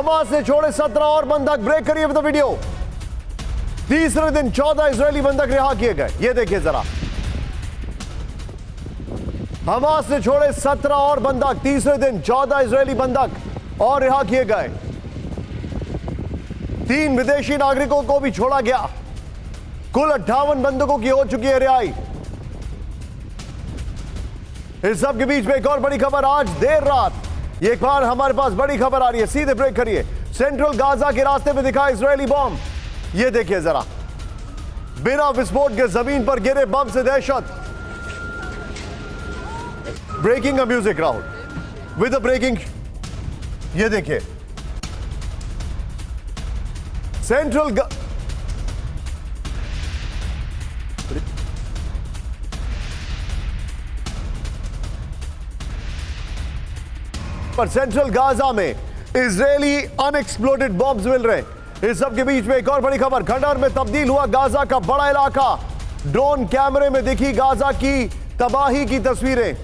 Hamas ने छोड़े 17 और बंधक। ब्रेक करिए विद द वीडियो। तीसरे दिन 14 इजरायली बंधक रिहा किए गए। ये देखिए जरा, हमास ने छोड़े 17 और बंधक। तीसरे दिन 14 इजरायली बंधक और रिहा किए गए। 3 विदेशी नागरिकों को भी छोड़ा गया। कुल 58 बंधकों की हो चुकी है रिहाई। इस सब के बीच में एक और बड़ी खबर। आज देर रात एक बार हमारे पास बड़ी खबर आ रही है। सीधे ब्रेक करिए। सेंट्रल गाजा के रास्ते में दिखा इजरायली बम। ये देखिए जरा, बिना विस्फोट के जमीन पर गिरे बम से दहशत। Breaking music Rahul with breaking. ये देखिए सेंट्रल पर सेंट्रल गाजा में इजरायली अनएक्सप्लोडेड बॉम्ब्स मिल रहे हैं। इस सब के बीच में एक और बड़ी खबर। खंडहर में तब्दील हुआ गाजा का बड़ा इलाका। ड्रोन कैमरे में दिखी गाजा की तबाही की तस्वीरें।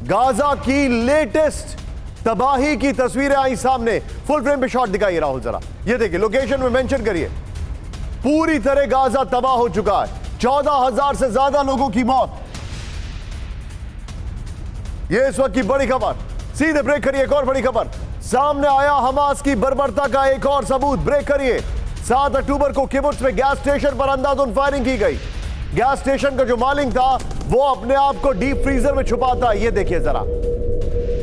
गाजा की लेटेस्ट तबाही की तस्वीरें आई सामने। फुल फ्रेम पे शॉट दिखाइए राहुल जरा। ये देखिए, लोकेशन में मेंशन करिए। पूरी तरह गाजा तबाह हो चुका है। 14,000 से ज्यादा लोगों की मौत। ये इस वक्त की बड़ी खबर। सीधे ब्रेक करिए। एक और बड़ी खबर सामने आया। हमास की बर्बरता का एक और सबूत। ब्रेक करिए। 7 अक्टूबर को किबुत्ज में गैस स्टेशन पर अंधाधुंध फायरिंग की गई। गैस स्टेशन का जो मालिक था वो अपने आप को डीप फ्रीजर में छुपाता है। ये देखिए जरा,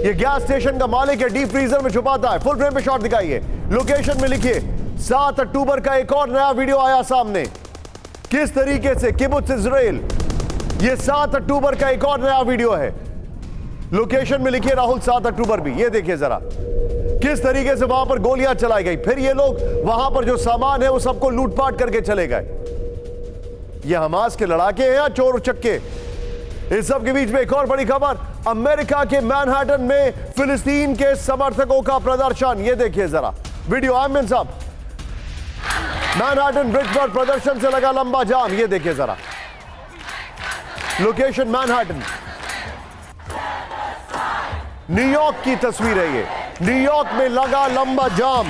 ये गैस स्टेशन का मालिक है, डीप फ्रीजर में छुपाता है। फुल फ्रेम पे शॉट दिखाइए। लोकेशन में लिखिए। 7 अक्टूबर का एक और नया वीडियो आया सामने। किस तरीके से किबुत्ज इजराइल, ये 7 अक्टूबर का एक और नया वीडियो है। लोकेशन में लिखिए राहुल 7 अक्टूबर भी। ये देखिए जरा, किस तरीके से वहां पर गोलियां चलाई गई। फिर ये लोग वहां पर जो सामान है वो सबको लूटपाट करके चले गए। ये हमास के लड़ाके हैं या चोर उचक्के। इस सब के बीच में एक और बड़ी खबर। अमेरिका के मैनहट्टन में फिलिस्तीन के समर्थकों का प्रदर्शन। ये देखिए जरा वीडियो। आमिन साहब, मैनहट्टन ब्रिज पर प्रदर्शन से लगा लंबा जाम। ये देखिए जरा, लोकेशन मैनहट्टन, न्यूयॉर्क की तस्वीर है। ये न्यूयॉर्क में लगा लंबा जाम।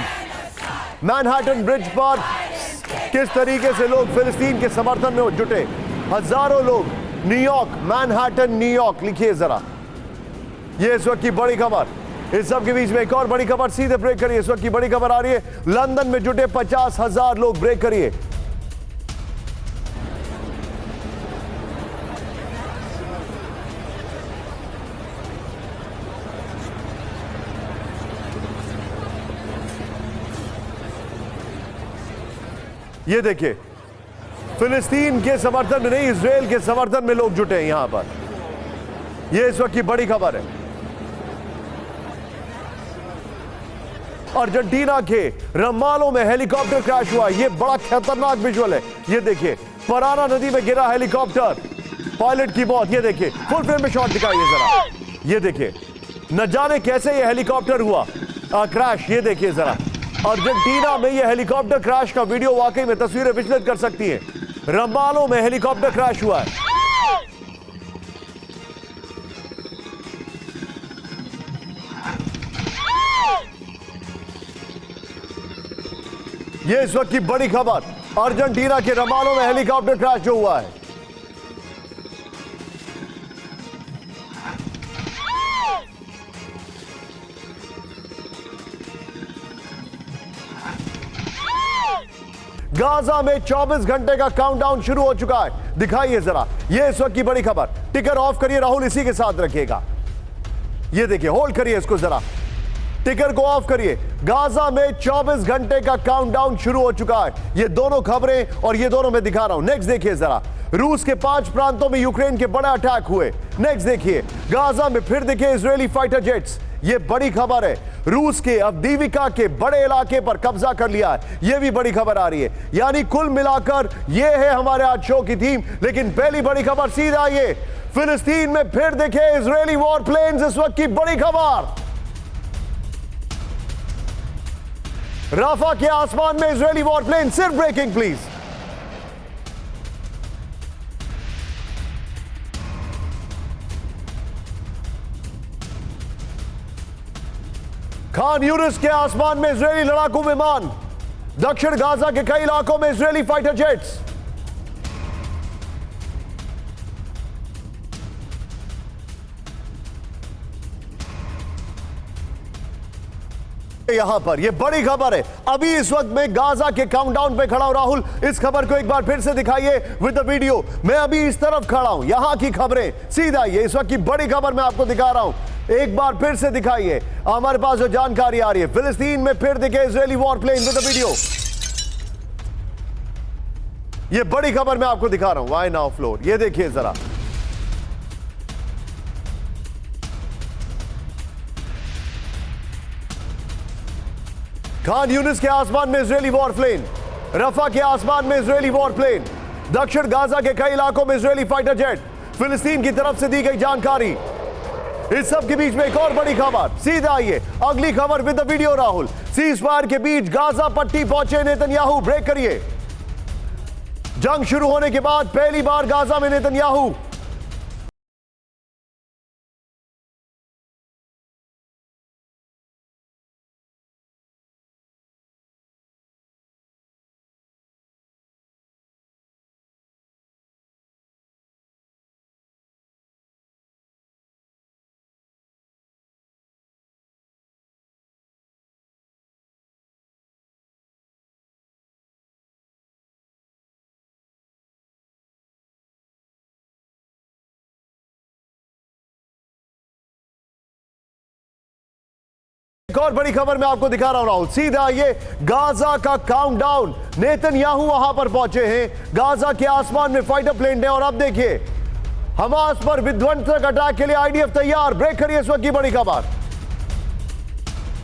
मैनहट्टन ब्रिज पर किस तरीके से लोग फिलिस्तीन के समर्थन में जुटे। हजारों लोग। न्यूयॉर्क, मैनहट्टन न्यूयॉर्क लिखिए जरा। ये इस वक्त की बड़ी खबर। इस सब के बीच में एक और बड़ी खबर। सीधे ब्रेक करिए। इस वक्त की बड़ी खबर आ रही है। लंदन में जुटे 50,000 लोग। ब्रेक करिए। ये देखिए, फिलिस्तीन के समर्थन में नहीं, इजराइल के समर्थन में लोग जुटे हैं यहां पर। यह इस वक्त की बड़ी खबर है। अर्जेंटीना के रमालो में हेलीकॉप्टर क्रैश हुआ। यह बड़ा खतरनाक विजुअल है। यह देखिए, पराना नदी में गिरा हेलीकॉप्टर, पायलट की मौत। यह देखिए, फुल फ्रेम में शॉट दिखाइए जरा। यह देखिए, न जाने कैसे यह हेलीकॉप्टर हुआ क्रैश। यह देखिए जरा, अर्जेंटीना में यह हेलीकॉप्टर क्रैश का वीडियो वाकई में तस्वीरें विचलित कर सकती है। रमालो में हेलीकॉप्टर क्रैश हुआ है। यह इस वक्त की बड़ी खबर। अर्जेंटीना के रमालो में हेलीकॉप्टर क्रैश जो हुआ है। गाजा में 24 घंटे का काउंटडाउन शुरू हो चुका है। दिखाइए जरा, यह इस वक्त की बड़ी खबर। टिकर ऑफ करिए राहुल, इसी के साथ रखिएगा। यह देखिए, होल्ड करिए इसको जरा, टिकर को ऑफ करिए। गाजा में 24 घंटे का काउंटडाउन शुरू हो चुका है। ये दोनों खबरें और ये दोनों मैं दिखा रहा हूं। नेक्स्ट देखिए जरा, रूस के 5 प्रांतों में यूक्रेन के बड़े अटैक हुए। नेक्स्ट देखिए, गाजा में फिर देखिए इजरायली फाइटर जेट्स। यह बड़ी खबर है। रूस के अवदीविका के बड़े इलाके पर कब्जा कर लिया है, यह भी बड़ी खबर आ रही है। यानी कुल मिलाकर यह है हमारे आज शो की थीम। लेकिन पहली बड़ी खबर सीधा ये, फिलिस्तीन में फिर दिखे इजरायली वॉर प्लेन्स। इस वक्त की बड़ी खबर, राफा के आसमान में इजरायली वॉर प्लेन। सिर्फ ब्रेकिंग प्लीज। खान यूनिस के आसमान में इजरायली लड़ाकू विमान। दक्षिण गाजा के कई इलाकों में इजरायली फाइटर जेट्स। यहां पर यह बड़ी खबर है। अभी इस वक्त में गाजा के काउंटडाउन पे खड़ा हूं। राहुल, इस खबर को एक बार फिर से दिखाइए विद द वीडियो। मैं अभी इस तरफ खड़ा हूं, यहां की खबरें सीधा ये इस वक्त की बड़ी खबर मैं आपको दिखा रहा हूं। एक बार फिर से दिखाइए, हमारे पास जो जानकारी आ रही है। फिलिस्तीन में फिर दिखे Israeli war plane with the video. यह बड़ी खबर मैं आपको दिखा रहा हूं। वाई नाउ फ्लोर, ये देखिए जरा। खान यूनिस के आसमान में इजरायली वॉर प्लेन, रफा के आसमान में इजरायली वॉर प्लेन, दक्षिण गाजा के कई इलाकों में इजरायली फाइटर जेट। फिलिस्तीन की तरफ से दी गई जानकारी। इस सब के बीच में एक और बड़ी खबर, सीधा आइए अगली खबर with the video. Rahul, cease fire के बीच गाजा पट्टी पहुंचे नेतन्याहू। ब्रेक करिए। जंग शुरू होने के बाद पहली बार गाजा में नेतन्याहू। एक और बड़ी खबर मैं आपको दिखा रहा हूं राहुल, सीधा ये गाजा का काउंटडाउन। नेतन्याहू वहां पर पहुंचे हैं। गाजा के आसमान में फाइटर प्लेन है। और अब देखिए, हमास पर विध्वंसक अटैक के लिए आईडीएफ तैयार। ब्रेक करिए इस वक्त की बड़ी खबर।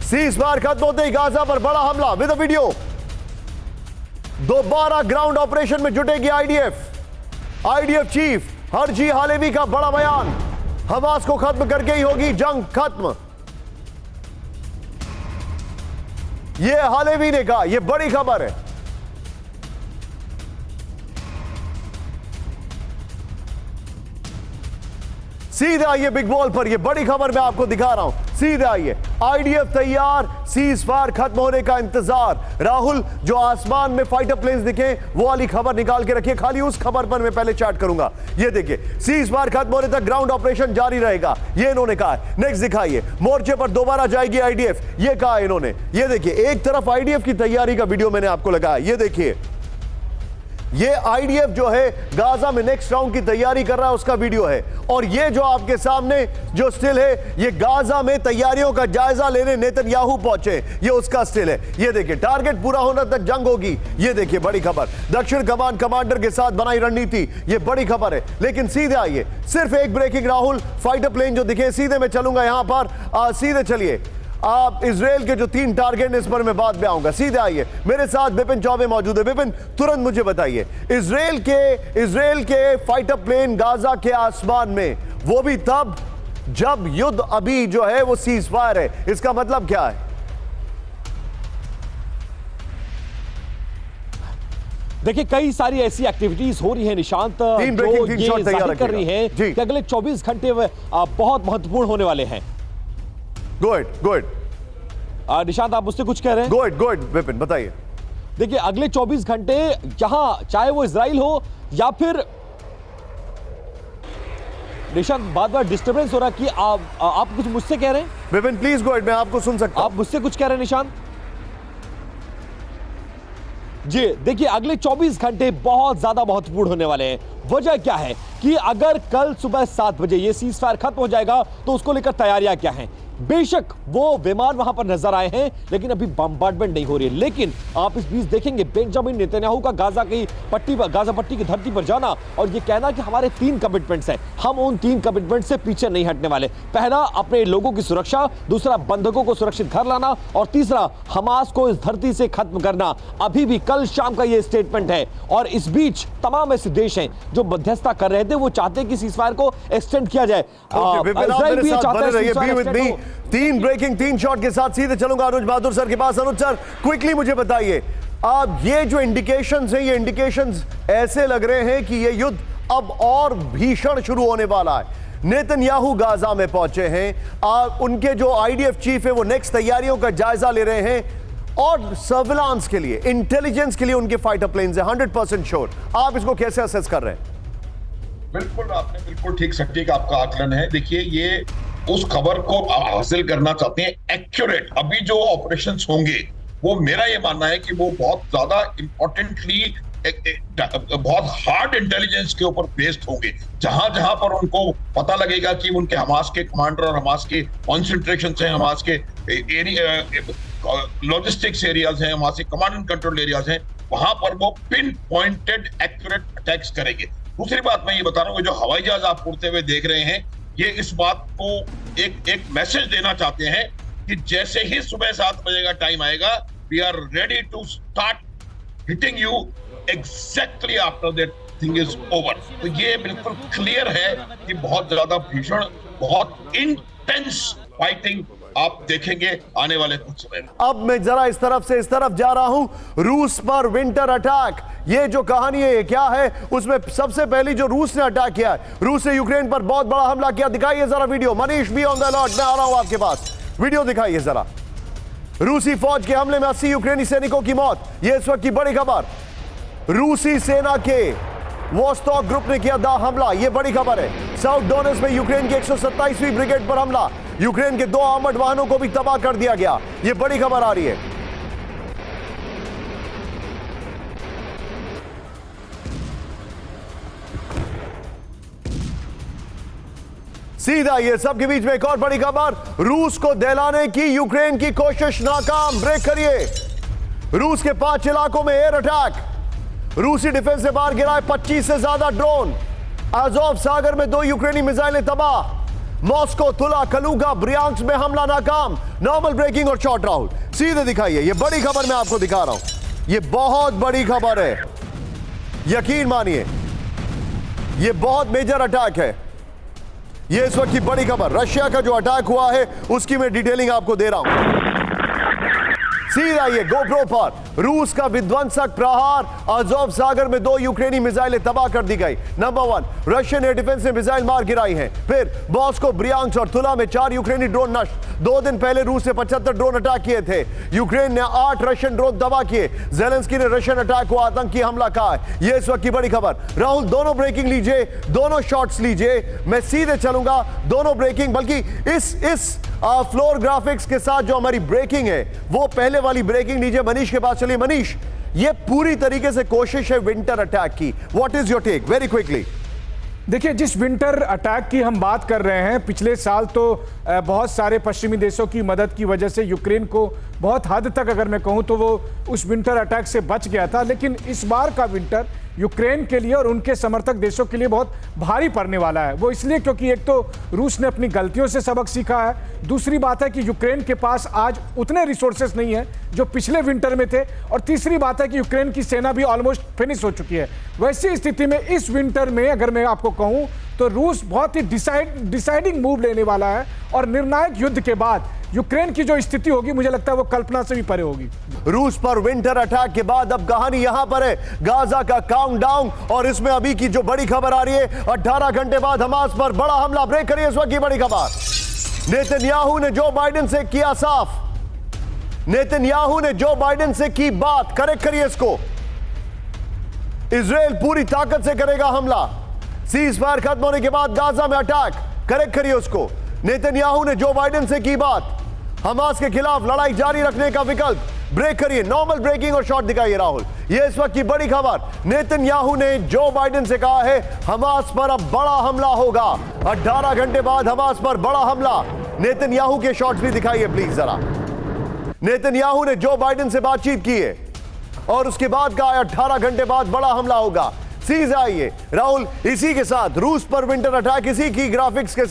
सीज फायर खत्म होते ही गाजा पर बड़ा हमला विद अ वीडियो। दोबारा ग्राउंड ऑपरेशन में जुटेगी आईडीएफ चीफ हरजी हालेवी का बड़ा बयान। हमास को खत्म करके ही होगी जंग खत्म, यह हालेवी ने कहा। यह बड़ी खबर है। सीधे आइए बिग बॉल पर, यह बड़ी खबर मैं आपको दिखा रहा हूं। सीधे आइए, आईडीएफ तैयार, सीज फायर खत्म होने का इंतजार। राहुल, जो आसमान में फाइटर प्लेन्स दिखे वो वाली खबर निकाल के रखिए, खाली उस खबर पर मैं पहले चैट करूंगा। ये देखिए, सीज फायर खत्म होने तक ग्राउंड ऑपरेशन जारी रहेगा, ये इन्होंने कहा है। नेक्स्ट दिखाइए, मोर्चे पर दोबारा जाएगी आईडीएफ, ये कहा इन्होंने। ये देखिए, एक तरफ आईडीएफ की तैयारी का वीडियो मैंने आपको लगाया। ये देखिए, ये आईडीएफ जो है गाजा में नेक्स्ट राउंड की तैयारी कर रहा है, उसका वीडियो है। और ये जो आपके सामने जो स्टिल है, ये गाजा में तैयारियों का जायजा लेने नेतन्याहू पहुंचे, ये उसका स्टिल है। ये देखिए, टारगेट पूरा होने तक जंग होगी। ये देखिए बड़ी खबर, दक्षिण कमान कमांडर के साथ बनाई रणनीति, ये बड़ी खबर है। लेकिन सीधे आइए, सिर्फ एक ब्रेकिंग राहुल, फाइटर प्लेन जो दिखे, सीधे मैं चलूंगा यहां पर। सीधे चलिए आप, इजराइल के जो 3 टारगेट, इस पर मैं बाद में आऊंगा। सीधे आइए, मेरे साथ बिपिन चौबे मौजूद है। बिपिन, तुरंत मुझे बताइए, इजराइल के फाइटर प्लेन गाजा के आसमान में, वो भी तब जब युद्ध अभी जो है वो सीज फायर है, इसका मतलब क्या है? देखिए, कई सारी ऐसी एक्टिविटीज हो रही है निशांत, जो ये जाहिर कर रही है कि अगले 24 घंटे बहुत महत्वपूर्ण होने वाले हैं। गुड निशांत, आप मुझसे कुछ कह रहे हैं? गुड विपिन, बताइए। देखिए, अगले 24 घंटे यहां, चाहे वो इजराइल हो या फिर निशांत, बार डिस्टर्बेंस हो रहा है कि आप कुछ मुझसे कह रहे हैं? विपिन प्लीज गो अहेड, मैं आपको सुन सकता हूं। आप मुझसे कुछ कह रहे हैं निशांत जी? देखिए, अगले 24 घंटे बहुत ज्यादा महत्वपूर्ण होने वाले हैं। वजह क्या है कि अगर कल सुबह 7 बजे ये सीज फायर खत्म हो जाएगा तो उसको लेकर तैयारियां क्या हैं, बेशक वो विमान वहां पर नजर आए हैं, लेकिन अभी बम्बार्डमेंट नहीं हो रही है। लेकिन आप इस बीच देखेंगे बेंजामिन नेतन्याहू का गाजा पट्टी की धरती पर जाना और ये कहना कि हमारे 3 कमिटमेंट्स हैं, हम उन 3 कमिटमेंट से पीछे नहीं हटने वाले। पहला, अपने लोगों की सुरक्षा, दूसरा, बंधकों को सुरक्षित घर लाना, और तीसरा, हमास को इस धरती से खत्म करना। अभी भी कल शाम का ये स्टेटमेंट है। और इस बीच तमाम ऐसे देश हैं जो मध्यस्थता कर रहे थे, वो चाहते हैं कि सीजफायर को एक्सटेंड किया जाए। इजराइल भी चाहता है। 3 ब्रेकिंग 3 शॉट के साथ सीधे चलूंगा अनुज बहादुर सर के पास। अनुज सर, क्विकली मुझे बताइए, अब ये जो इंडिकेशंस हैं, ये इंडिकेशंस ऐसे लग रहे हैं कि ये युद्ध अब और भीषण शुरू होने वाला है। नेतन्याहू गाजा में पहुंचे हैं, उनके जो आईडीएफ चीफ है वो नेक्स्ट तैयारियों का जायजा ले रहे हैं, और सर्विलांस के लिए, इंटेलिजेंस के लिए उनके फाइटर प्लेन्स हैं 100% श्योर। आप इसको कैसे असेस कर रहे हैं? बिल्कुल, आपने बिल्कुल ठीक सटीक आपका आकलन है। देखिए, ये उस खबर को हासिल करना चाहते हैं एक्यूरेट। अभी जो ऑपरेशंस होंगे वो मेरा ये मानना है कि वो बहुत ज्यादा इंपॉर्टेंटली बहुत हार्ड इंटेलिजेंस के ऊपर बेस्ड होंगे। जहां जहां पर उनको पता लगेगा कि उनके हमास के कमांडर और हमास के कॉन्सेंट्रेशन हैं, हमास के लॉजिस्टिक्स एरियाज हैं, हमास के कमांड एंड कंट्रोल एरियाज हैं, वहां पर वो पिन पॉइंटेड एक्यूरेट अटैक्स करेंगे। दूसरी बात मैं ये बता रहा हूँ, जो हवाई जहाज आप उड़ते हुए देख रहे हैं, ये इस बात को एक मैसेज देना चाहते हैं कि जैसे ही सुबह 7 बजे का टाइम आएगा, we are ready to start hitting you exactly after that thing is over. तो ये बिल्कुल क्लियर है कि बहुत ज्यादा भीषण, बहुत इंटेंस फाइटिंग आप देखेंगे आने वाले कुछ समय में। अब मैं जरा इस तरफ से इस तरफ जा रहा हूं। रूस पर विंटर अटैक, ये जो कहानी है, ये क्या है? उसमें सबसे पहली जो रूस ने अटैक किया है, रूस ने यूक्रेन पर बहुत बड़ा हमला किया। दिखाइए जरा वीडियो। मनीष भी ऑन द अलर्ट, मैं आ रहा हूं आपके पास। वीडियो दिखाइए जरा। रूसी फौज के हमले में 80 यूक्रेनी सैनिकों की मौत, यह इस वक्त की बड़ी खबर। रूसी सेना के वोस्टॉक ग्रुप ने किया हमला, यह बड़ी खबर है। साउथ डोनेट्स्क में यूक्रेन की 127वीं ब्रिगेड पर हमला, यूक्रेन के 2 आर्मर्ड वाहनों को भी तबाह कर दिया गया। यह बड़ी खबर आ रही है। सीधा ये सब के बीच में एक और बड़ी खबर, रूस को दहलाने की यूक्रेन की कोशिश नाकाम। ब्रेक करिए। रूस के 5 इलाकों में एयर अटैक, रूसी डिफेंस से बाहर गिराए 25 से ज्यादा ड्रोन। अज़ोव सागर में 2 यूक्रेनी मिसाइलें तबाह। मॉस्को, तुला, कलूगा, ब्रियांस्क में हमला नाकाम। नॉर्मल ब्रेकिंग और शॉर्ट राउंड सीधे दिखाइए। यह बड़ी खबर मैं आपको दिखा रहा हूं, यह बहुत बड़ी खबर है, यकीन मानिए, यह बहुत मेजर अटैक है। यह इस वक्त की बड़ी खबर, रशिया का जो अटैक हुआ है उसकी मैं डिटेलिंग आपको दे रहा हूं। सीधा ये गोप्रो पर रूस का विध्वंसक प्रहार, अज़ोव सागर में 2 यूक्रेनी मिसाइलें तबाह कर दी गई। नंबर 1, रशियन एयर डिफेंस ने मिसाइल मार गिराई हैं। फिर मॉस्को, ब्रियांस्क और तुला में 4 यूक्रेनी ड्रोन नष्ट। 2 दिन पहले रूस ने 75 ड्रोन अटैक किए थे। यूक्रेन ने 8 रशियन ड्रोन तबाह किए। ज़ेलेंस्की ने रशियन अटैक को आतंकी हमला कहा है। यह इस वक्त की बड़ी खबर। राहुल, दोनों ब्रेकिंग लीजिए, दोनों शॉट्स लीजिए, मैं सीधे चलूंगा। दोनों ब्रेकिंग, बल्कि इस फ्लोर ग्राफिक्स के साथ जो हमारी ब्रेकिंग है वो पहले वाली ब्रेकिंग लीजिए। मनीष के पास चलिए। मनीष, ये पूरी तरीके से कोशिश है विंटर अटैक की, what is your take very quickly? देखिए, जिस विंटर अटैक की हम बात कर रहे हैं, पिछले साल तो बहुत सारे पश्चिमी देशों की मदद की वजह से यूक्रेन को बहुत हद तक, अगर मैं कहूं तो, वो उस विंटर अटैक से बच गया था। लेकिन इस बार का विंटर यूक्रेन के लिए और उनके समर्थक देशों के लिए बहुत भारी पड़ने वाला है। वो इसलिए क्योंकि एक तो रूस ने अपनी गलतियों से सबक सीखा है, दूसरी बात है कि यूक्रेन के पास आज उतने रिसोर्सेस नहीं है जो पिछले विंटर में थे, और तीसरी बात है कि यूक्रेन की सेना भी ऑलमोस्ट फिनिश हो चुकी है। वैसी स्थिति में इस विंटर में अगर मैं आपको कहूं तो रूस बहुत ही डिसाइडिंग मूव लेने वाला है, और निर्णायक युद्ध के बाद यूक्रेन की जो स्थिति होगी, मुझे लगता है वो कल्पना से भी परे होगी। रूस पर विंटर अटैक के बाद अब कहानी यहां पर है, गाजा का काउंटडाउन, और इसमें अभी की जो बड़ी खबर आ रही है, 18 घंटे बाद हमास पर बड़ा हमला। ब्रेक करिए इस वक्त की बड़ी खबर। नेतन्याहू ने जो बाइडेन से किया साफ, नेतन्याहू ने जो बाइडेन से की बात, करेक्ट करिए इसको। इजराइल पूरी ताकत से करेगा हमला, सीज फायर खत्म होने के बाद गाजा में अटैक, करेक्ट करिए उसको। नेतन्याहू ने जो बाइडेन से की बात, हमास के खिलाफ लड़ाई जारी रखने का विकल्प। ब्रेक करिए, नॉर्मल ब्रेकिंग और शॉट दिखाइए राहुल। यह इस वक्त की बड़ी खबर, नेतन्याहू ने जो बाइडेन से कहा है हमास पर अब बड़ा हमला होगा। 18 घंटे बाद हमास पर बड़ा हमला। नेतन्याहू के शॉट्स भी दिखाइए प्लीज जरा। नेतन्याहू ने जो बाइडेन से बातचीत की है और उसके बाद कहा 18 घंटे बाद बड़ा हमला होगा। सीज आइए राहुल, इसी के साथ रूस पर विंटर अटैक, इसी की ग्राफिक्स के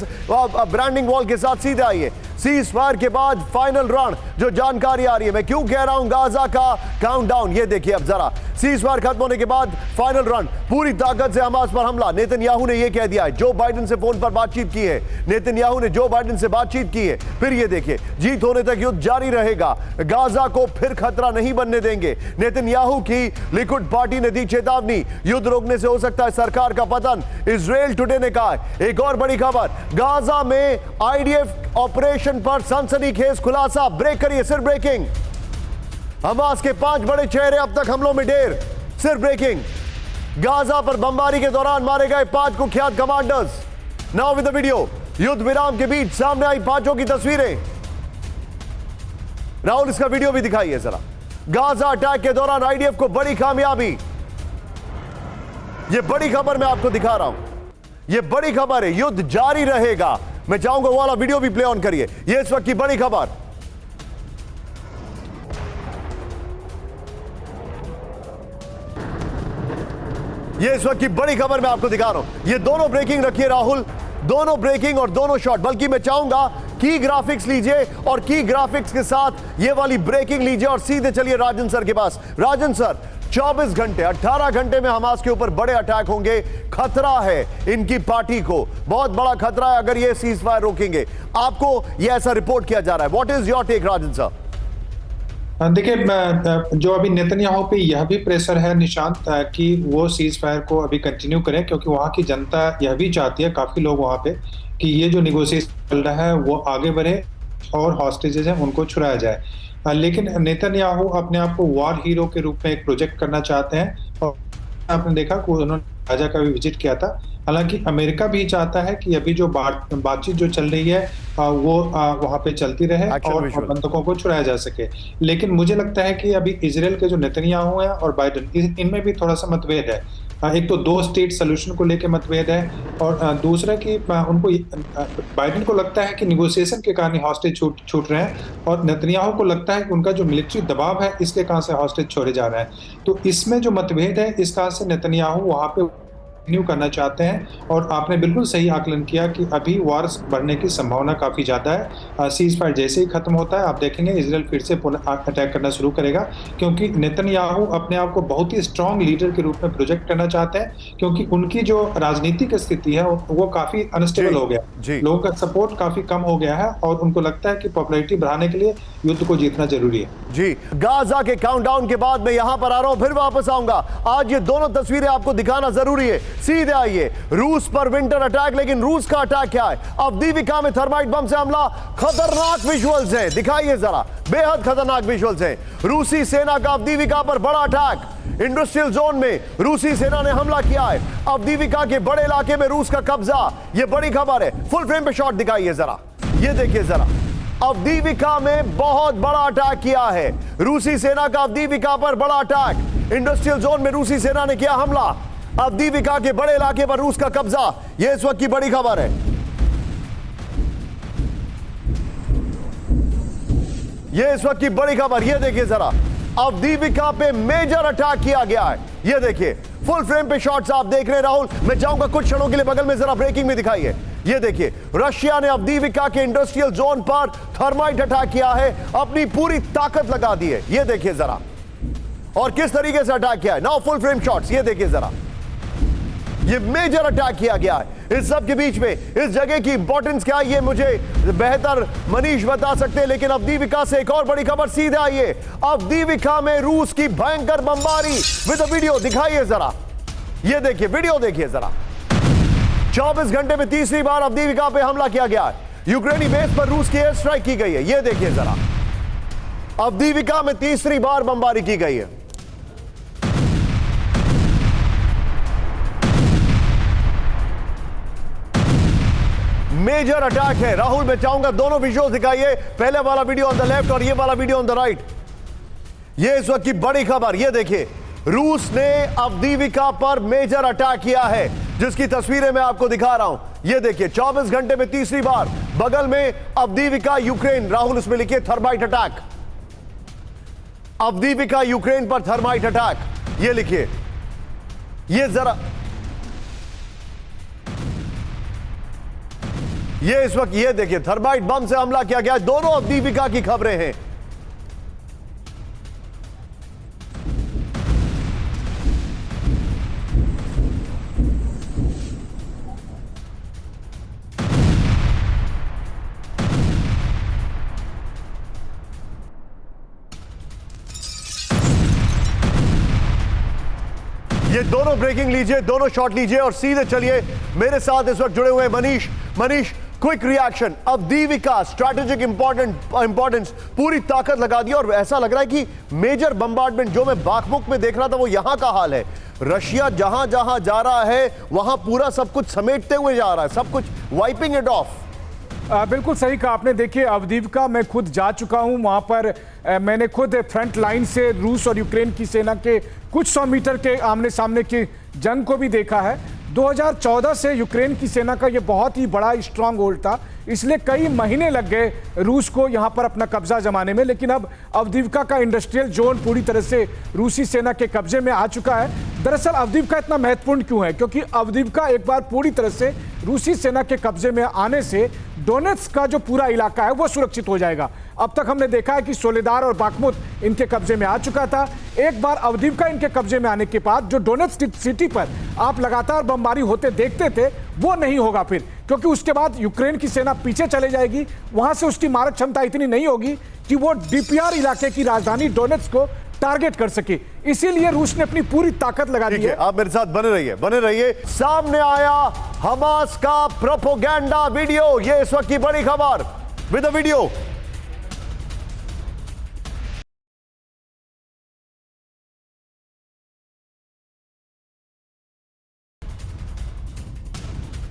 ब्रांडिंग वॉल के साथ सीधे आइए। सीज फायर के बाद फाइनल राउंड जो जानकारी आ रही है, मैं क्यों कह रहा हूं गाजा का काउंटडाउन, ये देखिए अब जरा। सीज फायर खत्म होने के बाद फाइनल राउंड, पूरी ताकत से हमास पर हमला। नेतन्याहू ने यह कह दिया है, जो बाइडेन से फोन पर बातचीत की है, नेतन्याहू ने जो बाइडेन से बातचीत की है। फिर ये देखिए, जीत होने तक युद्ध जारी रहेगा, गाजा को फिर खतरा नहीं बनने देंगे। नेतन्याहू की लिकुड पार्टी ने दी चेतावनी, युद्ध रोकने से हो सकता है सरकार का पतन। इजराइल टुडे ने कहा है। एक और बड़ी खबर, गाजा में आईडीएफ ऑपरेशन पर सनसनीखेज खुलासा। ब्रेक करिए, सिर्फ ब्रेकिंग। हमास के 5 बड़े चेहरे अब तक हमलों में ढेर, सिर्फ ब्रेकिंग। गाजा पर बमबारी के दौरान मारे गए 5 कुख्यात commanders. Now with the video, युद्ध विराम के बीच सामने आई 5 की तस्वीरें। राहुल, इसका वीडियो भी दिखाइए जरा। गाजा अटैक के दौरान आईडीएफ को बड़ी कामयाबी। यह बड़ी खबर मैं आपको दिखा रहा हूं, यह बड़ी खबर है, युद्ध जारी रहेगा। मैं चाहूंगा वो वाला वीडियो भी प्ले ऑन करिए। यह इस वक्त की बड़ी खबर। यह इस वक्त की बड़ी खबर मैं आपको दिखा रहा हूं। ये दोनों ब्रेकिंग रखिए राहुल, दोनों ब्रेकिंग और दोनों शॉट। बल्कि मैं चाहूंगा की ग्राफिक्स लीजिए और की ग्राफिक्स के साथ ये वाली ब्रेकिंग लीजिए और सीधे चलिए राजन सर के पास। राजन सर, 24 घंटे 18 घंटे में हमास के ऊपर बड़े अटैक होंगे। खतरा है इनकी पार्टी को, बहुत बड़ा खतरा है अगर ये सीज फायर रोकेंगे। आपको ये ऐसा रिपोर्ट किया जा रहा है, what is your take Rajan sir? देखिए, जो अभी नेतन्याहू पे यह भी प्रेशर है निशांत कि वो सीज फायर को अभी कंटिन्यू करें, क्योंकि वहाँ की जनता यह भी चाहती है, काफी लोग वहाँ पे, कि ये जो निगोशिएशन चल रहा है वो आगे बढ़े और हॉस्टेजेस हैं उनको छुड़ाया जाए। लेकिन नेतन्याहू अपने आप को वॉर हीरो के रूप में एक प्रोजेक्ट करना चाहते हैं और आपने देखा कि उन्होंने गाजा का भी विजिट किया था। हालांकि अमेरिका भी चाहता है कि अभी जो बातचीत जो चल रही है वो वहां पे चलती रहे और बंधकों को छुड़ाया जा सके। लेकिन मुझे लगता है कि अभी इजराइल के जो नेतन्याहू है और बाइडेन, इनमें भी थोड़ा सा मतभेद है। एक तो 2 स्टेट सोल्यूशन को लेकर मतभेद है और दूसरा कि उनको बाइडेन को लगता है कि निगोशिएशन के कारण हॉस्टेज छूट रहे हैं और नेतन्याहू को लगता है कि उनका जो मिलिट्री दबाव है इसके कारण से हॉस्टेज छोड़े जा रहे हैं। तो इसमें जो मतभेद है इस कारण से नेतन्याहू वहां पे कंटिन्यू करना चाहते हैं। और आपने बिल्कुल सही आकलन किया कि अभी वार बढ़ने की संभावना काफी ज्यादा है। सीज फायर जैसे ही खत्म होता है आप देखेंगे इजराइल फिर से अटैक करना शुरू करेगा, क्योंकि नेतन्याहू अपने आप को बहुत ही स्ट्रांग लीडर के रूप में प्रोजेक्ट करना चाहते हैं, क्योंकि उनकी जो राजनीतिक स्थिति है वो काफी अनस्टेबल हो गया, लोगों का सपोर्ट काफी कम हो गया है और उनको लगता है कि पॉपुलैरिटी बढ़ाने के लिए युद्ध को जीतना जरूरी है। जी, गाजा के काउंटडाउन के बाद मैं यहां पर आ रहा हूं, फिर वापस आऊंगा। आज ये दोनों तस्वीरें आपको दिखाना जरूरी है। सीधे आइए, रूस पर विंटर अटैक, लेकिन रूस का अटैक क्या है? अवदीविका में थर्माइट बम से हमला, खतरनाक विजुअल्स हैं, दिखाइए जरा, बेहद खतरनाक विजुअल्स हैं। रूसी सेना का अवदीविका पर बड़ा अटैक, इंडस्ट्रियल जोन में रूसी सेना ने हमला किया है। अवदीविका के बड़े इलाके में रूस का कब्जा, यह बड़ी खबर है। फुल फ्रेम पे शॉट दिखाइए जरा, ये देखिए जरा, अवदीविका में बहुत बड़ा अटैक किया है रूसी सेना का। अवदीविका पर बड़ा अटैक, इंडस्ट्रियल जोन में रूसी सेना ने किया हमला, अवदीविका के बड़े इलाके पर रूस का कब्जा, यह इस वक्त की बड़ी खबर है। यह इस वक्त की बड़ी खबर, यह देखिए जरा, अवदीविका पे मेजर अटैक किया गया है। यह देखिए, फुल फ्रेम पे शॉट्स आप देख रहे हैं राहुल। मैं चाहूंगा कुछ क्षणों के लिए बगल में जरा ब्रेकिंग में दिखाइए। यह देखिए, रशिया ने अवदीविका के इंडस्ट्रियल जोन पर थर्माइट अटैक किया है, अपनी पूरी ताकत लगा दी है। यह देखिए जरा, और किस तरीके से अटैक किया है। नाउ फुल फ्रेम शॉट्स, यह देखिए जरा, यह मेजर अटैक किया गया है। इस सब के बीच में इस जगह की इंपॉर्टेंस क्या है ये मुझे बेहतर मनीष बता सकते हैं, लेकिन अवदीविका से एक और बड़ी खबर। सीधे आइए, अवदीविका में रूस की भयंकर बमबारी विद वीडियो दिखाइए जरा, ये देखिए, वीडियो देखिए जरा। 24 घंटे में तीसरी बार अवदीविका पे हमला किया गया है। यूक्रेनी बेस पर रूस की एयर स्ट्राइक की गई है, यह देखिए जरा, अवदीविका में तीसरी बार बमबारी की गई है। मेजर अटैक है राहुल। मैं चाहूंगा दोनों विजुअल दिखाइए, पहले वाला वीडियो ऑन द लेफ्ट और ये वाला वीडियो ऑन द राइट। ये इस वक्त की बड़ी खबर, ये देखिए, रूस ने अवदीविका पर मेजर अटैक किया है, जिसकी तस्वीरें मैं आपको दिखा रहा हूं। ये देखिए, 24 घंटे में तीसरी बार बगल में अवदीविका यूक्रेन, राहुल उसमें लिखिए थर्माइट अटैक। अवदीविका यूक्रेन पर थर्माइट अटैक, ये लिखिए। ये जरा ये इस वक्त ये देखिए थर्माइट बम से हमला किया गया। दोनों अवदीविका की खबरें हैं। ये दोनों ब्रेकिंग लीजिए, दोनों शॉट लीजिए और सीधे चलिए मेरे साथ इस वक्त जुड़े हुए मनीष। Manish, quick reaction. अवदीविका स्ट्रैटेजिक इंपॉर्टेंस, पूरी ताकत लगा दी और ऐसा लग रहा है कि मेजर बम्बार्डमेंट जो मैं बाखमुख में देख रहा था वो यहां का हाल है। रशिया जहां जहां जा रहा है वहां पूरा सब कुछ समेटते हुए जा रहा है, सब कुछ वाइपिंग इट ऑफ। बिल्कुल सही कहा आपने। देखिए अवदीविका मैं खुद जा चुका हूं वहां पर। मैंने खुद फ्रंट लाइन से रूस और यूक्रेन की सेना के कुछ 100 मीटर के आमने सामने की जंग को भी देखा है। 2014 से यूक्रेन की सेना का ये बहुत ही बड़ा स्ट्रांग होल्ड था, इसलिए कई महीने लग गए रूस को यहां पर अपना कब्जा जमाने में। लेकिन अब अवदीविका का इंडस्ट्रियल जोन पूरी तरह से रूसी सेना के कब्जे में आ चुका है। दरअसल अवदीविका इतना महत्वपूर्ण क्यों है? क्योंकि अवदीविका एक बार पूरी तरह से रूसी सेना के कब्जे में आने से डोनेट्स्क का जो पूरा इलाका है वो सुरक्षित हो जाएगा। अब तक हमने देखा है कि सोलेदार और बाखमुत इनके कब्जे में आ चुका था। एक बार अवदीविका इनके कब्जे में आने के बाद जो डोनेट्स्क सिटी पर आप लगातार बमबारी होते देखते थे वो नहीं होगा फिर, क्योंकि उसके बाद यूक्रेन की सेना पीछे चले जाएगी। वहां से उसकी मारक क्षमता इतनी नहीं होगी कि वो डीपीआर इलाके की राजधानी डोनेट्स्क को टारगेट कर सके। इसीलिए रूस ने अपनी पूरी ताकत लगा दी है। आप मेरे साथ बने रहिए। सामने आया हमास का प्रोपेगेंडा वीडियो, ये इस वक्त की बड़ी खबर विद द वीडियो।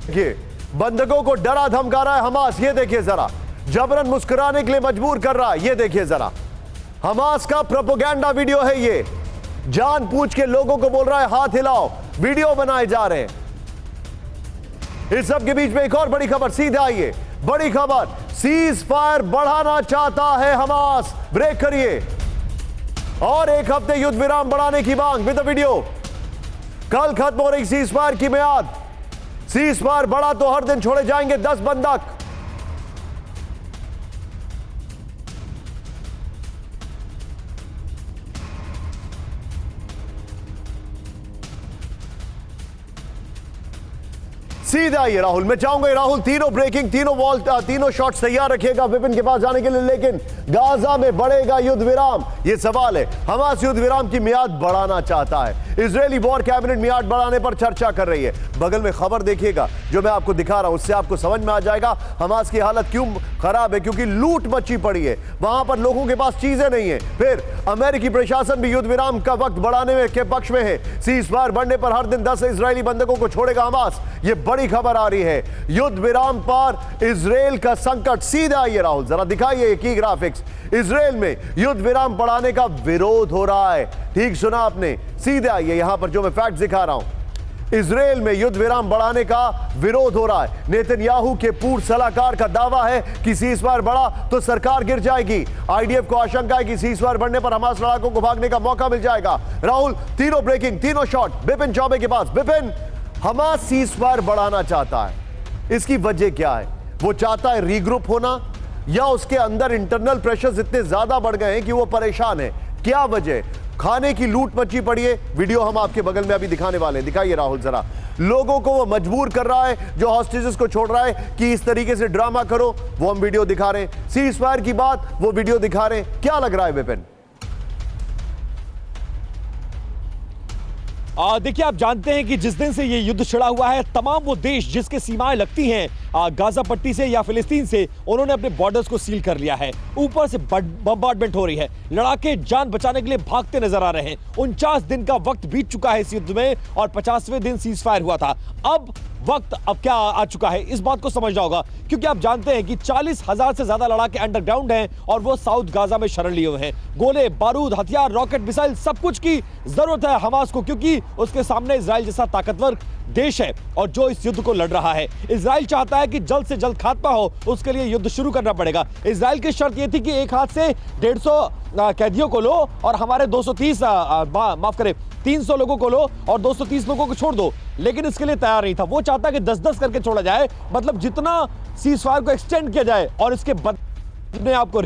देखिए बंधकों को डरा धमका रहा है हमास, ये देखिए जरा, जबरन मुस्कुराने के लिए मजबूर कर रहा है, ये देखिए जरा। हमास का प्रोपेगेंडा वीडियो है ये, जान पूछ के लोगों को बोल रहा है हाथ हिलाओ, वीडियो बनाए जा रहे हैं। इस सब के बीच में एक और बड़ी खबर, सीधे आइए, बड़ी खबर, सीज फायर बढ़ाना चाहता है हमास, ब्रेक करिए। और एक हफ्ते युद्ध विराम बढ़ाने की मांग विद द वीडियो। कल खत्म हो रही सीज फायर की मियाद, सीज फायर बढ़ा तो हर दिन छोड़े जाएंगे 10 बंधक। सीधे आइए राहुल, मैं चाहूंगा राहुल तीनों ब्रेकिंग, तीनों वॉल, तीनों शॉट्स तैयार रखिएगा विपिन के पास जाने के लिए। लेकिन गाजा में बढ़ेगा युद्ध विराम, यह सवाल है। हमास युद्ध विराम की मियाद बढ़ाना चाहता है। इजरायली वॉर कैबिनेट मियाद बढ़ाने पर चर्चा कर रही है। बगल में खबर देखिएगा जो मैं आपको दिखा रहा हूं, उससे आपको समझ में आ जाएगा हमास की हालत क्यों खराब है, क्योंकि लूट मची पड़ी है, वहां पर लोगों के पास चीजें नहीं है। फिर अमेरिकी प्रशासन भी युद्ध विराम का वक्त बढ़ाने में के पक्ष में है। सीज फायर बढ़ने पर हर दिन 10 इजरायली बंधकों को छोड़ेगा हमास, यह बड़ी खबर आ रही है। युद्ध विराम पर इजराइल का संकट। सीधे आइए राहुल, जरा दिखाइए की ग्राफिक्स। इजराइल में युद्ध विराम बढ़ाने का विरोध हो रहा है, ठीक सुना आपने। सीधे आइए, यहां पर जो मैं फैक्ट दिखा रहा हूं, इजराइल में युद्ध विराम बढ़ाने का विरोध हो रहा है। नेतन्याहू के पूर्व सलाहकार का दावा है कि सीजफायर बढ़ा तो सरकार गिर जाएगी। आईडीएफ को आशंका है कि सीजफायर बढ़ने पर हमास लड़ाकों को भागने का मौका मिल जाएगा। राहुल, तीनों ब्रेकिंग, तीनों शॉट बिपिन चौबे के पास। बिपिन, हमास सीजफायर बढ़ाना चाहता है, इसकी वजह क्या है? वो चाहता है रीग्रुप होना, या उसके अंदर इंटरनल प्रेशर्स इतने ज्यादा बढ़ गए हैं कि वो परेशान है? क्या वजह? खाने की लूट मची पड़ी है। वीडियो हम आपके बगल में अभी दिखाने वाले हैं, दिखाइए राहुल जरा। लोगों को वो मजबूर कर रहा है, जो हॉस्टेजेस को छोड़ रहा है कि इस तरीके से ड्रामा करो, वो हम वीडियो दिखा रहे हैं। सीज फायर की बात, वो वीडियो दिखा रहे हैं। क्या लग रहा है विपिन? देखिए, आप जानते हैं कि जिस दिन से ये युद्ध छिड़ा हुआ है, तमाम वो देश जिसके सीमाएं लगती हैं गाजा पट्टी से या फिलिस्तीन से, उन्होंने अपने बॉर्डर्स को सील कर लिया है। ऊपर से बम्बार्डमेंट हो रही है, लड़ाके जान बचाने के लिए भागते नजर आ रहे हैं। 49 दिन का वक्त बीत चुका है इस युद्ध में और 50वें दिन सीज फायर हुआ था। अब वक्त अब क्या आ चुका है इस बात को समझना होगा, क्योंकि आप जानते हैं कि 40,000 से ज्यादा लड़ाके अंडरग्राउंड हैं और वो साउथ गाजा में शरण लिए हुए हैं। गोले, बारूद, हथियार, रॉकेट, मिसाइल, सब कुछ की जरूरत है हमास को, क्योंकि उसके सामने इजराइल जैसा ताकतवर देश है और जो इस युद्ध को लड़ रहा है। इजराइल चाहता है कि जल्द से जल्द खात्मा हो, उसके लिए युद्ध शुरू करना पड़ेगा। इजराइल की शर्त यह थी कि एक हाथ से 150 कैदियों को लो और हमारे 230 माफ करें 300 लोगों को लो और 230 लोगों को छोड़ दो, लेकिन इसके लिए तैयार नहीं था। वो चाहता है कि 10-10 करके छोड़ा जाए, मतलब जितना सीज फायर को एक्सटेंड किया जाए और इसके बदले आपको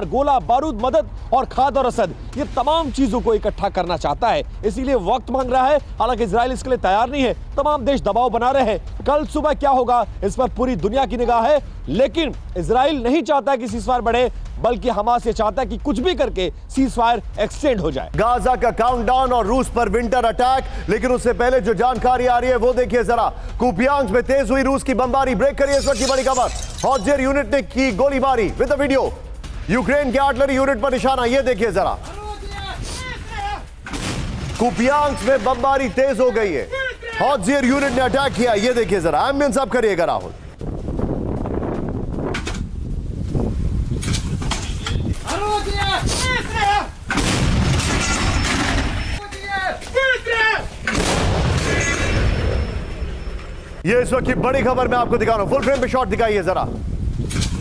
गोला, बारूद, मदद और खाद और रसद, ये तमाम चीजों को इकट्ठा करना चाहता है, इसीलिए वक्त मांग रहा है। हालांकि इजराइल इसके लिए तैयार नहीं है, तमाम देश दबाव बना रहे हैं। कल सुबह क्या होगा इस पर पूरी दुनिया की निगाह है, लेकिन इजराइल नहीं चाहता कि सीजफायर बढ़े, बल्कि हमास ये चाहता है कि कुछ भी करके सीजफायर एक्सटेंड हो जाए। गाजा का काउंटडाउन और रूस पर विंटर अटैक, लेकिन उससे पहले जो जानकारी आ रही है वो देखिए जरा। कुपियांस्क में तेज हुई रूस की बमबारी, ब्रेक करिए इस वक्त की बड़ी खबर। हॉटजेयर यूनिट ने की गोलीबारी विद द वीडियो। यूक्रेन के आर्टिलरी यूनिट पर निशाना, ये देखिए जरा। कुपियांस्क में बमबारी तेज हो गई है, हॉटजेयर यूनिट ने अटैक किया, ये देखिए जरा। एम्बियंस आप करिएगा राहुल। ये इस वक्त की बड़ी खबर मैं आपको दिखा रहा हूं, फुल फ्रेम पे शॉट दिखाइए जरा।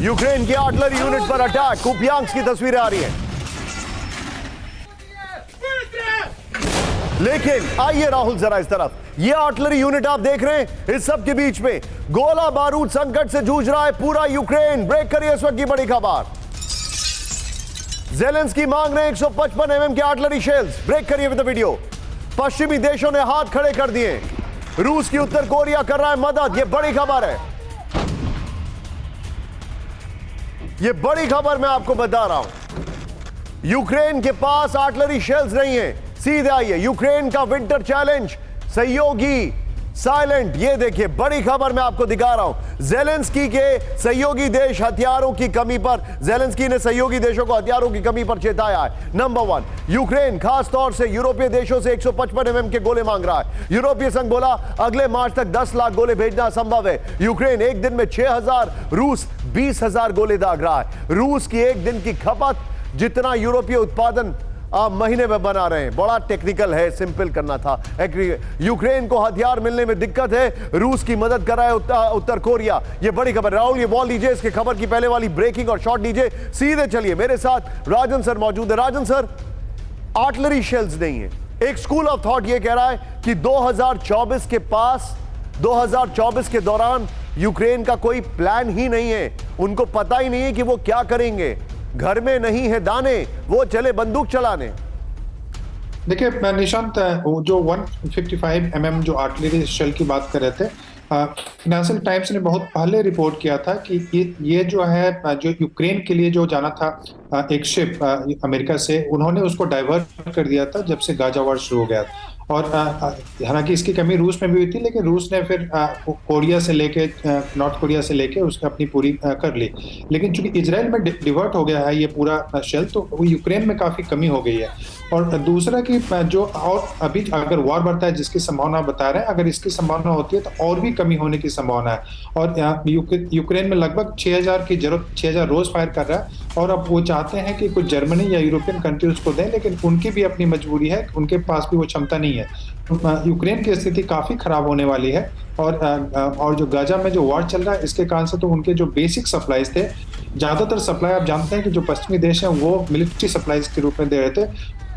यूक्रेन की आर्टिलरी यूनिट पर अटैक, कुपियांस्क की तस्वीरें आ रही हैं। लेकिन आइए राहुल जरा इस तरफ, ये आर्टिलरी यूनिट आप देख रहे हैं, इस सब के बीच में गोला बारूद संकट से जूझ रहा है पूरा यूक्रेन। ब्रेक करिए इस वक्त की बड़ी खबर। ज़ेलेंस्की मांग रहे हैं 155 mm के आर्टिलरी शेल्स। ब्रेक करिए विद द वीडियो। पश्चिमी देशों ने हाथ खड़े कर दिए, रूस की उत्तर कोरिया कर रहा है मदद। ये बड़ी खबर है, ये बड़ी खबर मैं आपको बता रहा हूं। यूक्रेन के पास आर्टिलरी शेल्स नहीं है। सीधे आइए, यूक्रेन का विंटर चैलेंज, सहयोगी साइलेंट। ये देखिए बड़ी खबर मैं आपको दिखा रहा हूं। ज़ेलेंस्की के सहयोगी देश हथियारों की कमी पर, ज़ेलेंस्की ने सहयोगी देशों को हथियारों की कमी पर चेताया है। नंबर 1, यूक्रेन खास तौर से यूरोपीय देशों से 155 mm के गोले मांग रहा है। यूरोपीय संघ बोला अगले मार्च तक 10 लाख गोले भेजना संभव है। यूक्रेन एक दिन में 6,000, रूस 20,000 गोले दाग रहा है। रूस की एक दिन की खपत जितना यूरोपीय उत्पादन आप महीने में बना रहे हैं। बड़ा टेक्निकल है, सिंपल करना था। यूक्रेन को हथियार मिलने में दिक्कत है, रूस की मदद कर रहा है उत्तर कोरिया। ये बड़ी खबर। राहुल ये बॉल लीजिए, इसके खबर की पहले वाली ब्रेकिंग और शॉट लीजिए। सीधे चलिए, मेरे साथ राजन सर मौजूद है। राजन सर, आर्टिलरी शेल्स नहीं है, एक स्कूल ऑफ थॉट ये कह रहा है कि 2024 के दौरान यूक्रेन का कोई प्लान ही नहीं है। उनको पता ही नहीं है कि वो क्या करेंगे। घर में नहीं है दाने, वो चले बंदूक चलाने। देखिए निशांत, जो 155 mm जो आर्टिलरी शेल की बात कर रहे थे, फाइनेंशियल टाइम्स ने बहुत पहले रिपोर्ट किया था कि ये जो है, जो यूक्रेन के लिए जो जाना था एक शिप अमेरिका से, उन्होंने उसको डाइवर्ट कर दिया था जब से गाजा वॉर शुरू हो गया। और हालांकि इसकी कमी रूस में भी हुई थी, लेकिन रूस ने फिर कोरिया से लेके, नॉर्थ कोरिया से लेके उसकी अपनी पूरी कर ली। लेकिन चूंकि इजराइल में डिवर्ट हो गया है ये पूरा शेल, तो वो यूक्रेन में काफ़ी कमी हो गई है। और दूसरा कि जो और अभी अगर वॉर बढ़ता है, जिसकी संभावना बता रहे हैं, अगर इसकी संभावना होती है तो और भी कमी होने की संभावना है। और यूक्रेन में लगभग 6,000 की जरूरत, 6,000 रोज फायर कर रहा है। और अब वो चाहते हैं कि कुछ जर्मनी या यूरोपियन कंट्रीज को दें, लेकिन उनकी भी अपनी मजबूरी है, उनके पास भी वो क्षमता नहीं है। यूक्रेन की स्थिति काफी खराब होने वाली है। और जो गाजा में जो वॉर चल रहा है, इसके कारण से तो उनके जो बेसिक सप्लाईज थे, ज्यादातर सप्लाई आप जानते हैं कि जो पश्चिमी देश हैं वो मिलिट्री सप्लाईज के रूप में दे रहे थे,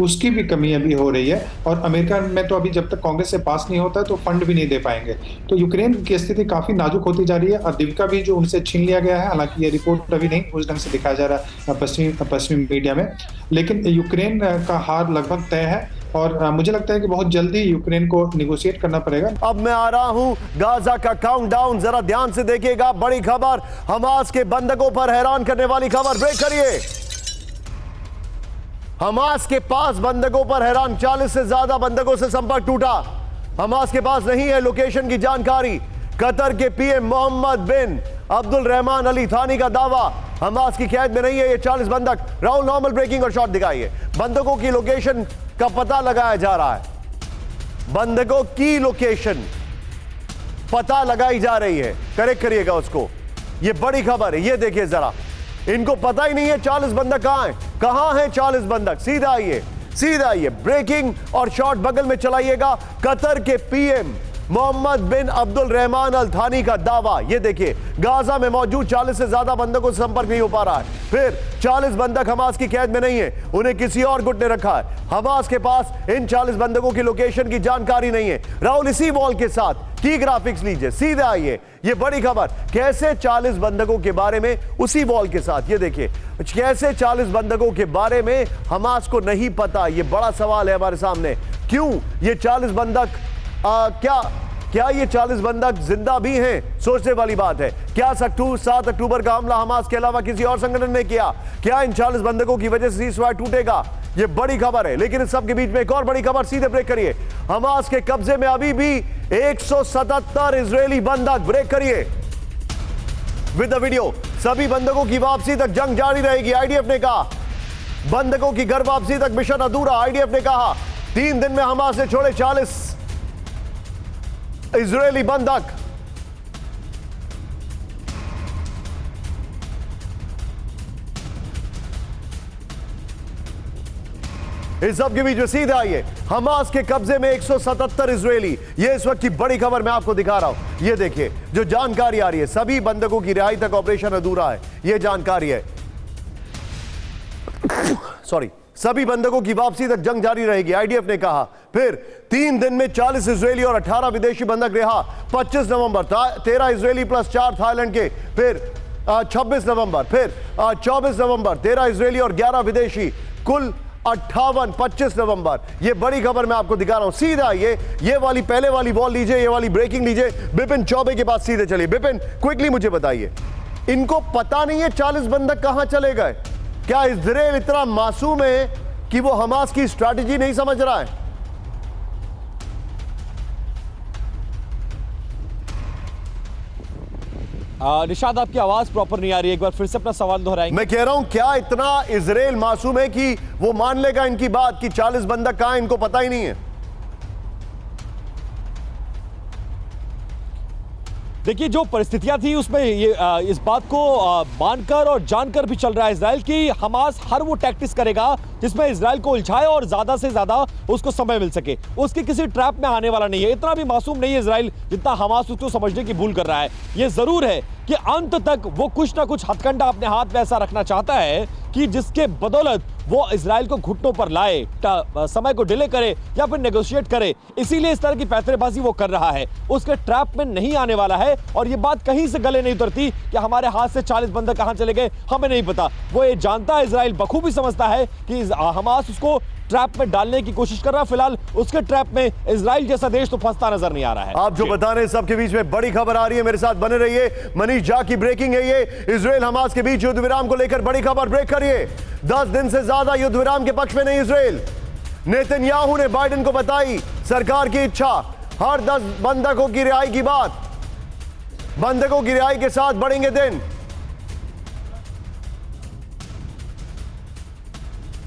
उसकी भी कमी अभी हो रही है। और अमेरिका में तो अभी जब तक कांग्रेस से पास नहीं होता है तो फंड भी नहीं दे पाएंगे। तो यूक्रेन की स्थिति काफी नाजुक होती जा रही है। और दिव्का भी जो उनसे छीन लिया गया है, हालांकि ये रिपोर्ट अभी नहीं उस ढंग से दिखाया जा रहा है पश्चिमी मीडिया में, लेकिन यूक्रेन का हार लगभग तय है। और मुझे लगता है कि बहुत जल्दी यूक्रेन को निगोशिएट करना पड़ेगा। अब मैं आ रहा हूं गाजा का काउंटडाउन, जरा ध्यान से देखिएगा। बड़ी खबर, हमास के बंधकों पर हैरान करने वाली खबर। ब्रेक करिए। हमास के पास बंधकों पर हैरान, 40 से ज्यादा बंधकों से संपर्क टूटा। हमास के पास नहीं है लोकेशन की जानकारी। कतर के पीएम मोहम्मद बिन अब्दुल रहमान अली थानी का दावा, हमास की कैद में नहीं है ये 40 बंधक। राहुल नॉर्मल ब्रेकिंग और शॉट दिखाइए। बंधकों की लोकेशन का पता लगाया जा रहा है। बंधकों की लोकेशन पता लगाई जा रही है। करेक्ट करिएगा उसको, ये बड़ी खबर है। ये देखिए जरा, इनको पता ही नहीं है 40 बंधक कहां हैं 40 बंधक। सीधा आइए ब्रेकिंग और शॉर्ट बगल में चलाइएगा। कतर के पीएम मोहम्मद बिन अब्दुल रहमान अल थानी का दावा, ये देखिए, गाजा में मौजूद 40 से ज्यादा बंधकों से संपर्क नहीं हो पा रहा है। फिर 40 बंधक हमास की कैद में नहीं है, उन्हें किसी और गुट ने रखा है। हमास के पास इन 40 बंधकों की लोकेशन की जानकारी नहीं है। राहुल, इसी वॉल के साथ की ग्राफिक्स लीजिए, सीधे आइए, ये बड़ी खबर। कैसे 40 बंधकों के बारे में, उसी वॉल के साथ ये देखिए, कैसे 40 बंधकों के बारे में हमास को नहीं पता। ये बड़ा सवाल है हमारे सामने। क्यों ये 40 बंधक, क्या ये 40 बंधक जिंदा भी हैं? सोचने वाली बात है। क्या 7 अक्टूबर का हमला हमास के अलावा किसी और संगठन ने किया? क्या इन 40 बंधकों की वजह से सीज़फायर टूटेगा? ये बड़ी खबर है। लेकिन इस सब के बीच में एक और बड़ी खबर, सीधे ब्रेक करिए। हमास के कब्जे में अभी भी 177 इजरायली बंधक। ब्रेक करिए विद द वीडियो। सभी बंधकों की वापसी तक जंग जारी रहेगी, आईडीएफ ने कहा। बंधकों की घर वापसी तक मिशन अधूरा, आईडीएफ ने कहा। 3 दिन में हमास ने छोड़े 40 इजरायली बंधक। इस सब के बीच में सीधे आइए, हमास के कब्जे में 177 इजरायली। ये इस वक्त की बड़ी खबर मैं आपको दिखा रहा हूं। ये देखिए जो जानकारी आ रही है, सभी बंधकों की रिहाई तक ऑपरेशन अधूरा है, ये जानकारी है। सॉरी, सभी बंधकों की वापसी तक जंग जारी रहेगी, आईडीएफ ने कहा। फिर 3 दिन में 40 इजरायली और 18 विदेशी बंधक रिहा। 25 नवंबर 13 इजरायली प्लस 4 थाईलैंड के। फिर 26 नवंबर, फिर 24 नवंबर 13 इजरायली और 11 विदेशी, कुल 58। 25 नवंबर, ये बड़ी खबर मैं आपको दिखा रहा हूं। सीधा आइए, ये वाली पहले वाली बॉल लीजिए, ये वाली ब्रेकिंग लीजिए। बिपिन चौबे के पास सीधे चलिए। बिपिन, क्विकली मुझे बताइए, इनको पता नहीं है 40 बंधक कहां चले गए? क्या इजराइल इतना मासूम है कि वो हमास की स्ट्रैटेजी नहीं समझ रहा है? निशाद, आपकी आवाज प्रॉपर नहीं आ रही है, एक बार फिर से अपना सवाल दोहराएंगे। मैं कह रहा हूं, क्या इतना इजराइल मासूम है कि वो मान लेगा इनकी बात कि 40 बंधक कहां, इनको पता ही नहीं है? देखिए, जो परिस्थितियां थी उसमें ये इस बात को मानकर और जानकर भी चल रहा है इजराइल कि हमास हर वो टैक्टिक्स करेगा जिसमें इजराइल को उलझाए और ज्यादा से ज्यादा उसको समय मिल सके। उसकी किसी ट्रैप में आने वाला नहीं है। इतना भी मासूम नहीं है इजराइल जितना हमास उसको समझने की भूल कर रहा है। ये जरूर है कि अंत तक वो कुछ ना कुछ हथकंडा अपने हाथ में ऐसा रखना चाहता है कि जिसके बदौलत वो इजराइल को घुटनों पर लाए, समय को डिले करे या फिर नेगोशिएट करे। इसीलिए इस तरह की पैंतरेबाजी वो कर रहा है। उसके ट्रैप में नहीं आने वाला है। और ये बात कहीं से गले नहीं उतरती कि हमारे हाथ से 40 बंधक कहां चले गए, हमें नहीं पता। वो ये जानता है, इजराइल बखूबी समझता है कि हमास उसको ट्रैप में डालने की कोशिश कर रहा है। फिलहाल उसके ट्रैप में इजराइल जैसा देश तो फंसता नजर नहीं आ रहा है। आप जो बता रहे हैं सबके बीच में बड़ी खबर आ रही है, मेरे साथ बने रहिए। मनीष झा की ब्रेकिंग है ये। इजराइल हमास के बीच युद्ध विराम को लेकर बड़ी खबर, ब्रेक करिए। 10 दिन से ज्यादा युद्ध विराम के पक्ष में नहीं इजराइल। नेतन्याहू ने बाइडेन को बताई सरकार की इच्छा, हर 10 बंधकों की रिहाई की बात। बंधकों की रिहाई के साथ बढ़ेंगे दिन।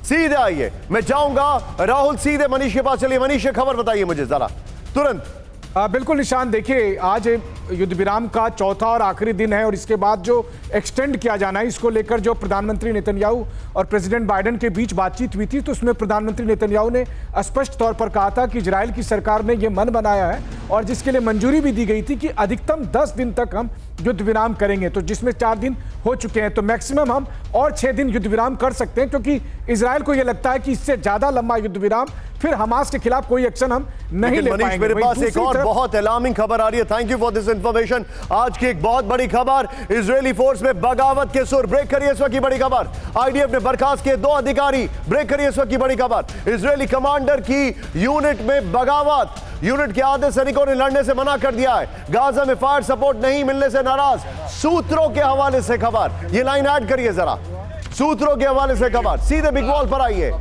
सीधे आइए, मैं चाहूंगा राहुल सीधे मनीष के पास चलिए। मनीष, खबर बताइए मुझे जरा तुरंत। बिल्कुल निशान, देखिए आज युद्ध विराम का चौथा और आखिरी दिन है और इसके बाद जो एक्सटेंड किया जाना है, इसको लेकर जो प्रधानमंत्री नेतन्याहू और प्रेसिडेंट बाइडेन के बीच बातचीत हुई थी, तो उसमें प्रधानमंत्री नेतन्याहू ने स्पष्ट तौर पर कहा था कि इजराइल की सरकार ने यह मन बनाया है और जिसके लिए मंजूरी भी दी गई थी कि अधिकतम 10 दिन तक हम युद्ध विराम करेंगे। तो जिसमें 4 दिन हो चुके हैं, तो मैक्सिमम हम और 6 दिन युद्ध विराम कर सकते हैं, क्योंकि इजराइल को यह लगता है कि इससे ज्यादा लंबा युद्ध विराम फिर हमास के खिलाफ कोई एक्शन हम नहीं ले पाएंगे। मेरे पास एक और बहुत अलार्मिंग खबर आ रही है। Thank you for this information. आज की एक बहुत बड़ी खबर, इजरायली फोर्स में बगावत के सुर। ब्रेक करिए इस वक्त की बड़ी खबर। आईडीएफ ने बर्खास्त किए 2 अधिकारी। ब्रेक करिए इस वक्त की बड़ी खबर। इजरायली कमांडर की यूनिट में बगावत। यूनिट के आधे सैनिकों ने लड़ने से मना कर दिया है। गाजा में फायर सपोर्ट नहीं मिलने से नाराज। सूत्रों के हवाले से खबर, ये लाइन ऐड करिए जरा। सूत्रों के हवाले से खबर, सीधे बिग वॉल पर आइए।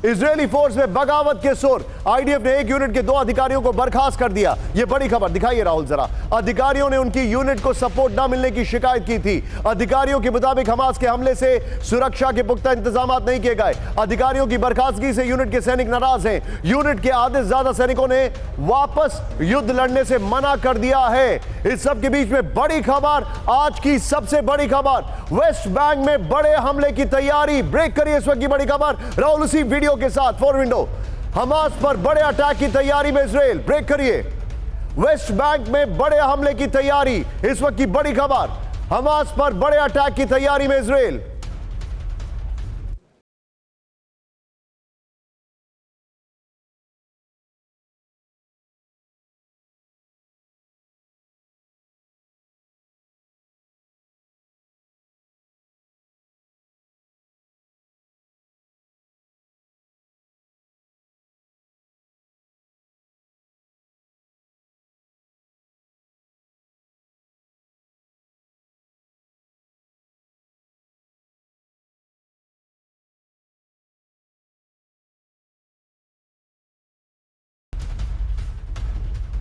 इजरायली फोर्स में बगावत के सुर। आईडीएफ ने एक यूनिट के 2 अधिकारियों को बर्खास्त कर दिया। यह बड़ी खबर, दिखाइए राहुल जरा। अधिकारियों ने उनकी यूनिट को सपोर्ट न मिलने की शिकायत की थी। अधिकारियों के मुताबिक हमास के हमले से सुरक्षा के पुख्ता इंतजाम नहीं किए गए। अधिकारियों की बर्खास्तगी से यूनिट के सैनिक नाराज हैं। यूनिट के आधे से ज्यादा सैनिकों ने वापस युद्ध लड़ने से मना कर दिया है। इस सब के बीच में बड़ी खबर, आज की सबसे बड़ी खबर, वेस्ट बैंक में बड़े हमले की तैयारी। ब्रेक करिए इस वक्त की बड़ी खबर राहुल उसी वीडियो के साथ। 4 विंडो, हमास पर बड़े अटैक की तैयारी में इजराइल। ब्रेक करिए, वेस्ट बैंक में बड़े हमले की तैयारी, इस वक्त की बड़ी खबर, हमास पर बड़े अटैक की तैयारी में इजराइल।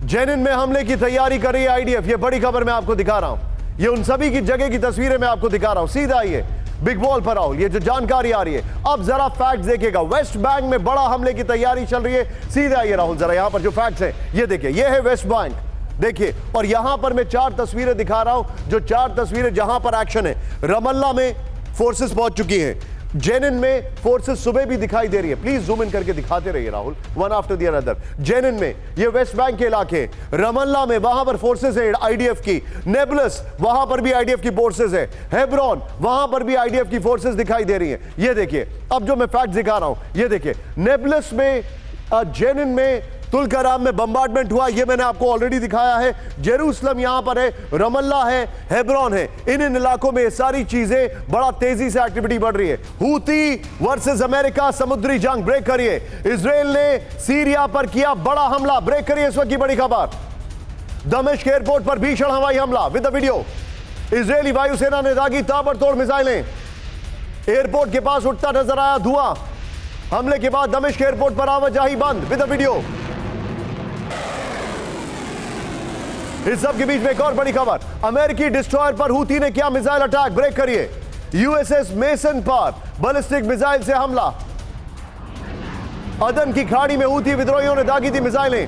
जेनिन में हमले की तैयारी कर रही है आईडीएफ। ये बड़ी खबर मैं आपको दिखा रहा हूं। ये उन सभी की जगह की तस्वीरें मैं आपको दिखा रहा हूं। सीधा आइए बिग बॉल पर राहुल, ये जो जानकारी आ रही है। अब जरा फैक्ट्स देखिएगा। वेस्ट बैंक में बड़ा हमले की तैयारी चल रही है। सीधा आइए राहुल जरा, यहां पर जो फैक्ट्स हैं ये देखिए। ये है वेस्ट बैंक, देखिए। और यहां पर मैं 4 तस्वीरें दिखा रहा हूं, जो 4 तस्वीरें जहां पर एक्शन है। रमल्ला में फोर्सेस पहुंच चुकी हैं। जेनिन में फोर्सेस सुबह भी दिखाई दे रही है। प्लीज जूम इन करके दिखाते रहिए Rahul, one after the another. Jenin में ये वेस्ट बैंक के इलाके, रमल्ला में वहां पर फोर्सेस है आईडीएफ की। नेबलस वहां पर भी आईडीएफ की फोर्सेस है। हेब्रोन वहां पर भी आईडीएफ की फोर्सेस दिखाई दे रही हैं। ये देखिए, अब जो मैं फैक्ट दिखा रहा हूं ये देखिए। नेबलस में, जेनिन में, तुलकराम में बम्बार्डमेंट हुआ, ये मैंने आपको ऑलरेडी दिखाया है। जेरूसलम यहां पर है, रमल्ला है, हेब्रोन है। इन इलाकों में ये सारी चीजें बड़ा तेजी से एक्टिविटी बढ़ रही है। हूती वर्सेस अमेरिका समुद्री जंग। ब्रेक करिए, इजराइल ने सीरिया पर किया बड़ा हमला। ब्रेक करिए इस वक्त की बड़ी खबर, दमिश्क एयरपोर्ट पर भीषण हवाई हमला विद द वीडियो। इजरायली वायुसेना ने दागी ताबड़तोड़ मिसाइलें। एयरपोर्ट के पास उठता नजर आया धुआं। हमले के बाद दमिश्क एयरपोर्ट पर आवाजाही बंद विद द वीडियो। इस सब के बीच में एक और बड़ी खबर, अमेरिकी डिस्ट्रॉयर पर हूती ने किया मिसाइल अटैक। ब्रेक करिए, यूएसएस मेसन पर बैलिस्टिक मिसाइल से हमला। अदन की खाड़ी में हूती विद्रोहियों ने दागी थी मिसाइलें।